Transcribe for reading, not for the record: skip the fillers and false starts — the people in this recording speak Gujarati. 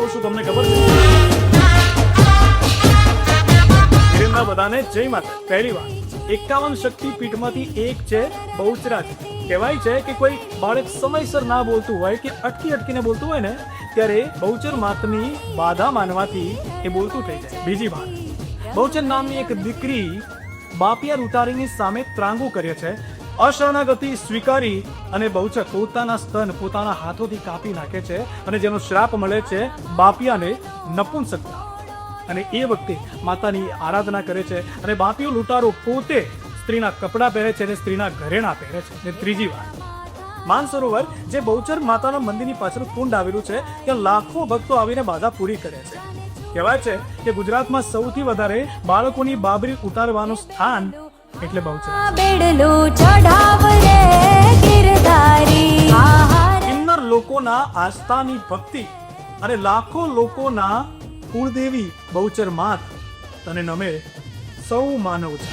કહું છું તમને ખબર છે? ધીરેન્દ્ર બધાને જય માતા. પહેલી વાત, 51 શક્તિપીઠમાંથી એક છે બહુચરાજી. કહેવાય છે કે કોઈ બાળક સમયસર ના બોલતું હોય કે અટકીને બોલતું હોય ને, ત્યારે બહુચર માતની બાધા માનવાથી એ બોલતું થઈ જાય. બીજી વાત, બહુચર નામની એક દીકરી બાપિયા ઉતારીની સામે ત્રાંગુ કરે છે. અશરણાગતિ સ્વીકારી અને બહુચર પોતાના સ્તન પોતાના હાથોથી કાપી નાખે છે અને જેનો શ્રાપ મળે છે બાપિયાને નપુંસકતા. અને એ વખતે માતાની આરાધના કરે છે અને બાપિયો લૂંટારો પોતે સ્ત્રીના કપડાં પહેરે છે અને સ્ત્રીના ઘરેણા પહેરે છે. અને ત્રીજી વાત, માનસરોવર જે બહુચર માતાના મંદિરની પાછળ કુંડ આવેલું છે, ત્યાં લાખો ભક્તો આવીને બાધા પૂરી કરે છે. કહેવાય છે કે ગુજરાતમાં સૌથી વધારે બાળકોની બાબરી ઉતારવાનું સ્થાન એટલે બહુચર. કિન્નર લોકોના આસ્થાની ભક્તિ અને લાખો લોકોના કુળદેવી બહુચર માત તને નમે સૌ માનવ છે.